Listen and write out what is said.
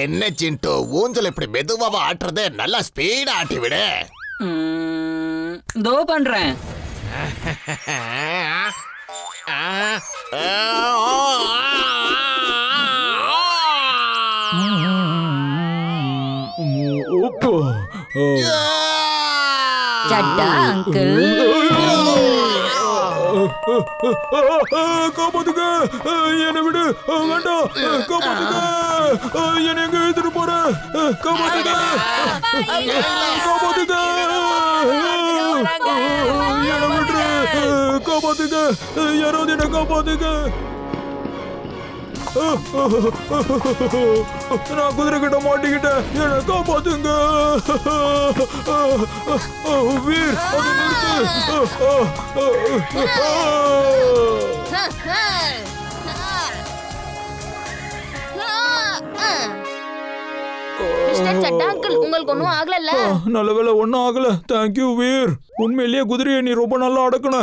என்ன சிண்டு ஊஞ்சல் இப்படி மெதுவாக ஆட்டுறது, நல்லா ஸ்பீடா ஆட்டி விடு. இதோ பண்றேன். சட்டா அங்கிள், காப்பாத்துக்க, என்னை விடு, வேண்டாம், காப்பாத்துக்க, என்னை எங்க எடுத்துட்டு போற, காப்பாத்துக்க, காப்பாத்துக்க, என்னை விட்டுரு, காப்பாத்துக்க, யாராவது என்ன காப்பாத்துக்க. நான் குதிரை கிட்ட மாட்டிக்கிட்டேன், என்னை காப்பாத்துங்க. வீர், அதை நிறுத்து. மிஸ்டர் சட்டா அங்கிள், உங்களுக்கு ஒன்றும் ஆகல? நல்ல வேலை, ஒன்றும் ஆகல. தேங்க்யூ வீர். உண்மையிலேயே குதிரையை நீ ரொம்ப நல்லா அடக்குன.